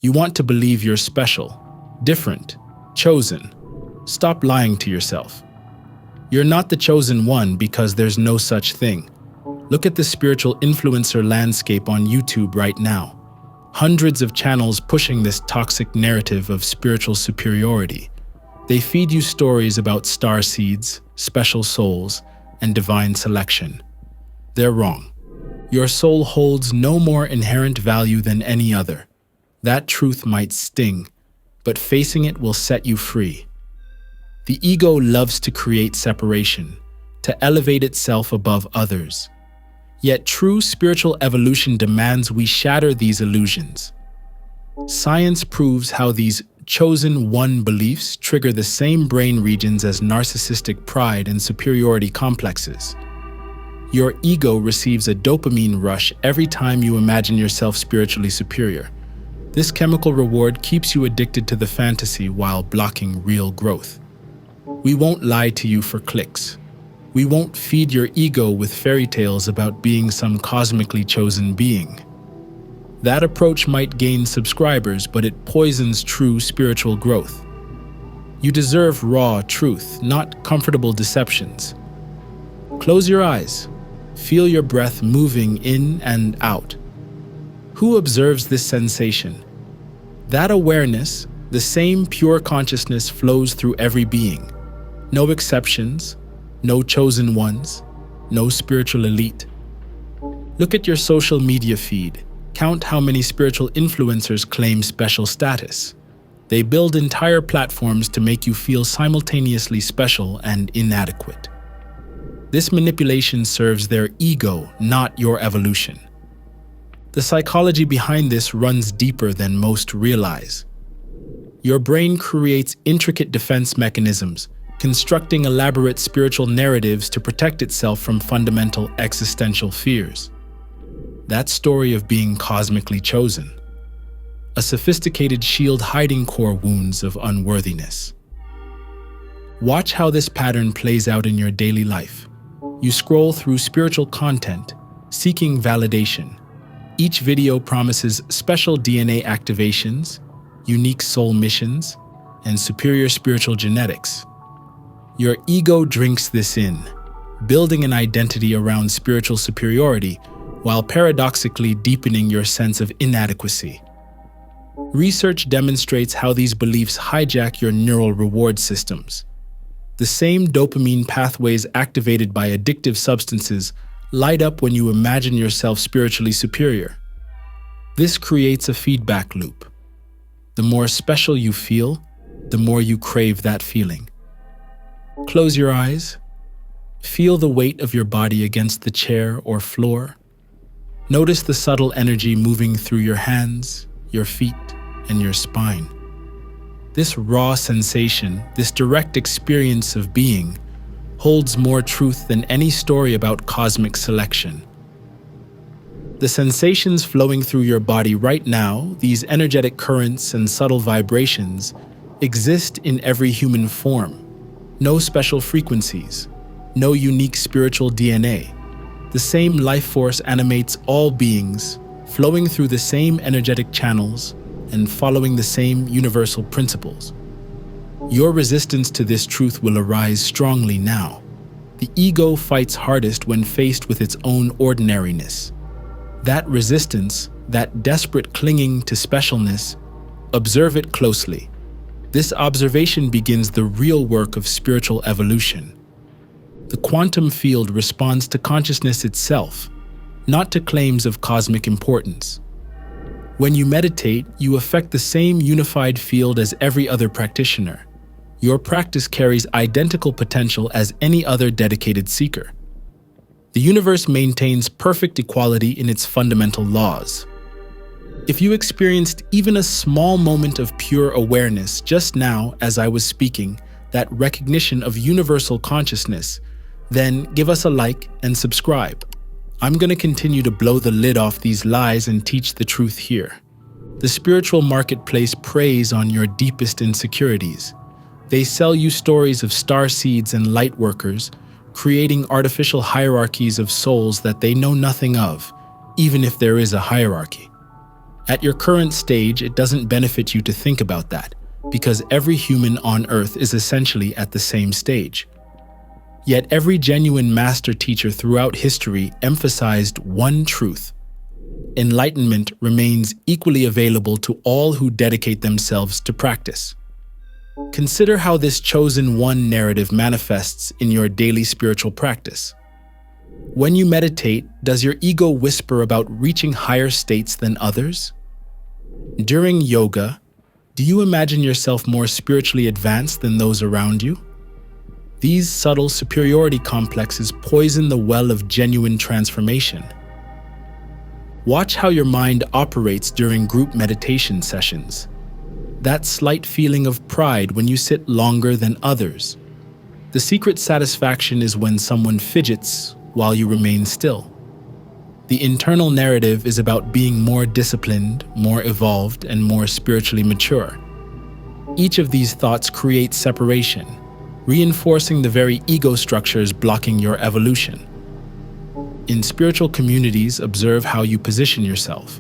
You want to believe you're special, different, chosen. Stop lying to yourself. You're not the chosen one because there's no such thing. Look at the spiritual influencer landscape on YouTube right now. Hundreds of channels pushing this toxic narrative of spiritual superiority. They feed you stories about star seeds, special souls, and divine selection. They're wrong. Your soul holds no more inherent value than any other. That truth might sting, but facing it will set you free. The ego loves to create separation, to elevate itself above others. Yet true spiritual evolution demands we shatter these illusions. Science proves how these chosen one beliefs trigger the same brain regions as narcissistic pride and superiority complexes. Your ego receives a dopamine rush every time you imagine yourself spiritually superior. This chemical reward keeps you addicted to the fantasy while blocking real growth. We won't lie to you for clicks. We won't feed your ego with fairy tales about being some cosmically chosen being. That approach might gain subscribers, but it poisons true spiritual growth. You deserve raw truth, not comfortable deceptions. Close your eyes. Feel your breath moving in and out. Who observes this sensation? That awareness, the same pure consciousness, flows through every being. No exceptions, no chosen ones, no spiritual elite. Look at your social media feed. Count how many spiritual influencers claim special status. They build entire platforms to make you feel simultaneously special and inadequate. This manipulation serves their ego, not your evolution. The psychology behind this runs deeper than most realize. Your brain creates intricate defense mechanisms, constructing elaborate spiritual narratives to protect itself from fundamental existential fears. That story of being cosmically chosen. A sophisticated shield hiding core wounds of unworthiness. Watch how this pattern plays out in your daily life. You scroll through spiritual content, seeking validation. Each video promises special DNA activations, unique soul missions, and superior spiritual genetics. Your ego drinks this in, building an identity around spiritual superiority while paradoxically deepening your sense of inadequacy. Research demonstrates how these beliefs hijack your neural reward systems. The same dopamine pathways activated by addictive substances light up when you imagine yourself spiritually superior. This creates a feedback loop. The more special you feel, the more you crave that feeling. Close your eyes. Feel the weight of your body against the chair or floor. Notice the subtle energy moving through your hands, your feet, and your spine. This raw sensation, this direct experience of being, holds more truth than any story about cosmic selection. The sensations flowing through your body right now, these energetic currents and subtle vibrations, exist in every human form. No special frequencies, no unique spiritual DNA. The same life force animates all beings, flowing through the same energetic channels and following the same universal principles. Your resistance to this truth will arise strongly now. The ego fights hardest when faced with its own ordinariness. That resistance, that desperate clinging to specialness, observe it closely. This observation begins the real work of spiritual evolution. The quantum field responds to consciousness itself, not to claims of cosmic importance. When you meditate, you affect the same unified field as every other practitioner. Your practice carries identical potential as any other dedicated seeker. The universe maintains perfect equality in its fundamental laws. If you experienced even a small moment of pure awareness just now as I was speaking, that recognition of universal consciousness, then give us a like and subscribe. I'm going to continue to blow the lid off these lies and teach the truth here. The spiritual marketplace preys on your deepest insecurities. They sell you stories of star seeds and light workers, creating artificial hierarchies of souls that they know nothing of, even if there is a hierarchy. At your current stage, it doesn't benefit you to think about that, because every human on Earth is essentially at the same stage. Yet every genuine master teacher throughout history emphasized one truth: enlightenment remains equally available to all who dedicate themselves to practice. Consider how this chosen one narrative manifests in your daily spiritual practice. When you meditate, does your ego whisper about reaching higher states than others? During yoga, do you imagine yourself more spiritually advanced than those around you? These subtle superiority complexes poison the well of genuine transformation. Watch how your mind operates during group meditation sessions. That slight feeling of pride when you sit longer than others. The secret satisfaction is when someone fidgets while you remain still. The internal narrative is about being more disciplined, more evolved, and more spiritually mature. Each of these thoughts creates separation, reinforcing the very ego structures blocking your evolution. In spiritual communities, observe how you position yourself.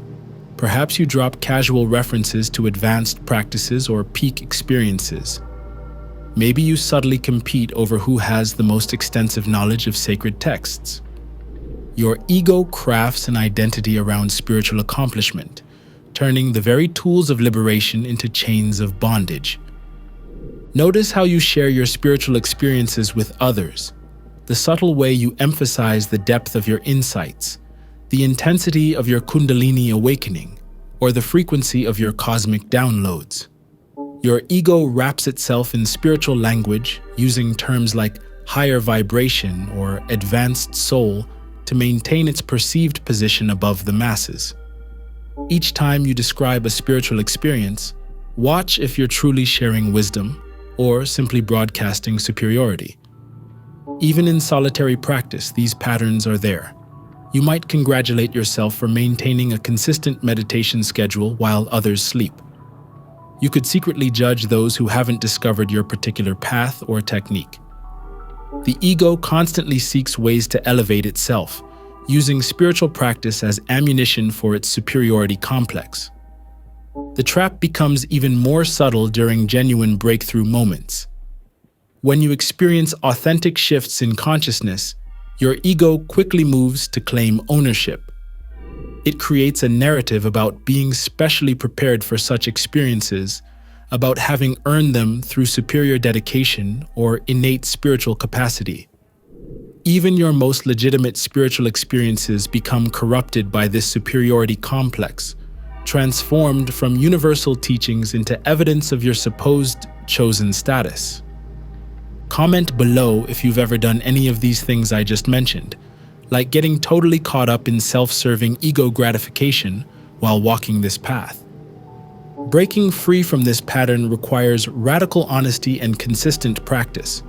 Perhaps you drop casual references to advanced practices or peak experiences. Maybe you subtly compete over who has the most extensive knowledge of sacred texts. Your ego crafts an identity around spiritual accomplishment, turning the very tools of liberation into chains of bondage. Notice how you share your spiritual experiences with others, the subtle way you emphasize the depth of your insights, the intensity of your Kundalini awakening, or the frequency of your cosmic downloads. Your ego wraps itself in spiritual language, using terms like higher vibration or advanced soul to maintain its perceived position above the masses. Each time you describe a spiritual experience, watch if you're truly sharing wisdom or simply broadcasting superiority. Even in solitary practice, these patterns are there. You might congratulate yourself for maintaining a consistent meditation schedule while others sleep. You could secretly judge those who haven't discovered your particular path or technique. The ego constantly seeks ways to elevate itself, using spiritual practice as ammunition for its superiority complex. The trap becomes even more subtle during genuine breakthrough moments. When you experience authentic shifts in consciousness, your ego quickly moves to claim ownership. It creates a narrative about being specially prepared for such experiences, about having earned them through superior dedication or innate spiritual capacity. Even your most legitimate spiritual experiences become corrupted by this superiority complex, transformed from universal teachings into evidence of your supposed chosen status. Comment below if you've ever done any of these things I just mentioned, like getting totally caught up in self-serving ego gratification while walking this path. Breaking free from this pattern requires radical honesty and consistent practice.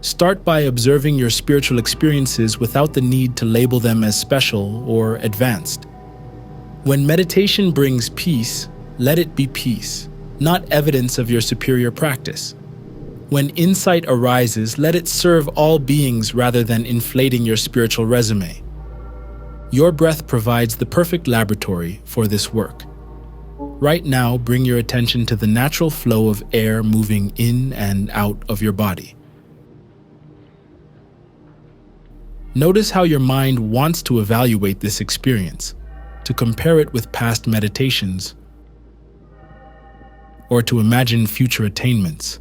Start by observing your spiritual experiences without the need to label them as special or advanced. When meditation brings peace, let it be peace, not evidence of your superior practice. When insight arises, let it serve all beings rather than inflating your spiritual resume. Your breath provides the perfect laboratory for this work. Right now, bring your attention to the natural flow of air moving in and out of your body. Notice how your mind wants to evaluate this experience, to compare it with past meditations, or to imagine future attainments.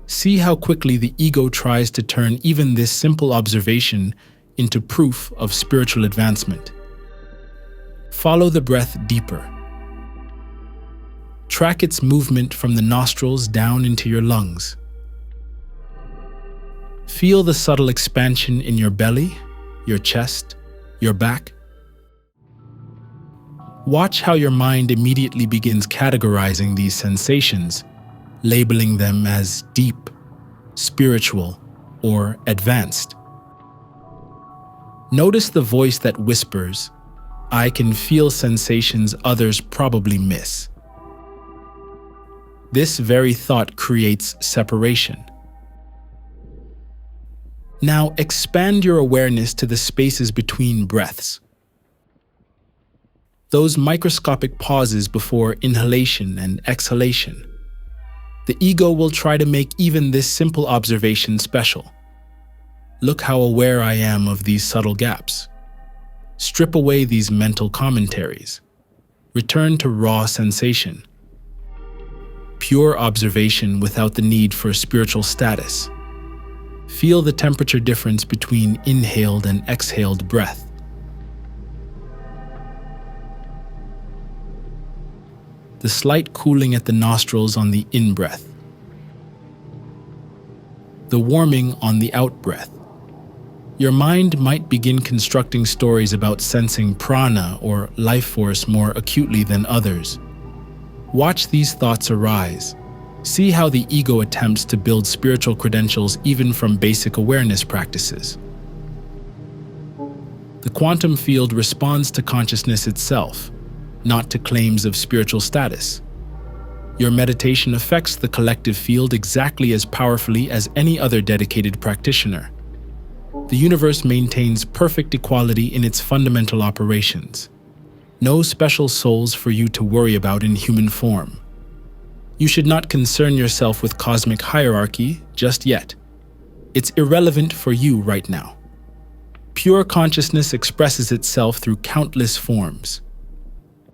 See how quickly the ego tries to turn even this simple observation into proof of spiritual advancement. Follow the breath deeper. Track its movement from the nostrils down into your lungs. Feel the subtle expansion in your belly, your chest, your back. Watch how your mind immediately begins categorizing these sensations, labeling them as deep, spiritual, or advanced. Notice the voice that whispers, "I can feel sensations others probably miss." This very thought creates separation. Now expand your awareness to the spaces between breaths. Those microscopic pauses before inhalation and exhalation. The ego will try to make even this simple observation special. Look how aware I am of these subtle gaps. Strip away these mental commentaries. Return to raw sensation. Pure observation without the need for spiritual status. Feel the temperature difference between inhaled and exhaled breath. The slight cooling at the nostrils on the in-breath. The warming on the out-breath. Your mind might begin constructing stories about sensing prana or life force more acutely than others. Watch these thoughts arise. See how the ego attempts to build spiritual credentials even from basic awareness practices. The quantum field responds to consciousness itself, not to claims of spiritual status. Your meditation affects the collective field exactly as powerfully as any other dedicated practitioner. The universe maintains perfect equality in its fundamental operations. No special souls for you to worry about in human form. You should not concern yourself with cosmic hierarchy just yet. It's irrelevant for you right now. Pure consciousness expresses itself through countless forms.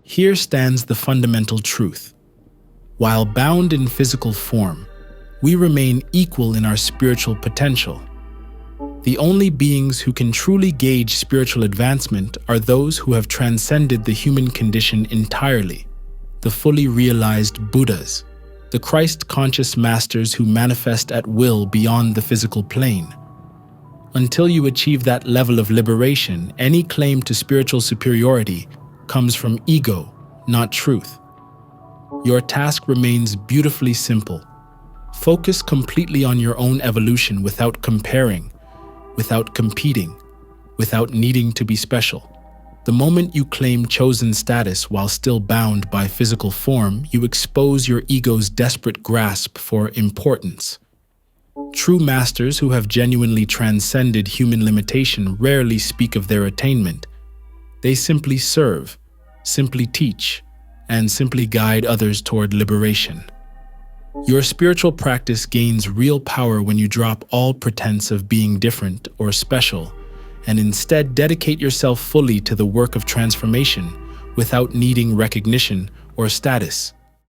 Here stands the fundamental truth. While bound in physical form, we remain equal in our spiritual potential. The only beings who can truly gauge spiritual advancement are those who have transcended the human condition entirely, the fully realized Buddhas, the Christ-conscious masters who manifest at will beyond the physical plane. Until you achieve that level of liberation, any claim to spiritual superiority comes from ego, not truth. Your task remains beautifully simple. Focus completely on your own evolution without comparing, without competing, without needing to be special. The moment you claim chosen status while still bound by physical form, you expose your ego's desperate grasp for importance. True masters who have genuinely transcended human limitation rarely speak of their attainment. They simply serve, simply teach, and simply guide others toward liberation. Your spiritual practice gains real power when you drop all pretense of being different or special, and instead dedicate yourself fully to the work of transformation without needing recognition or status.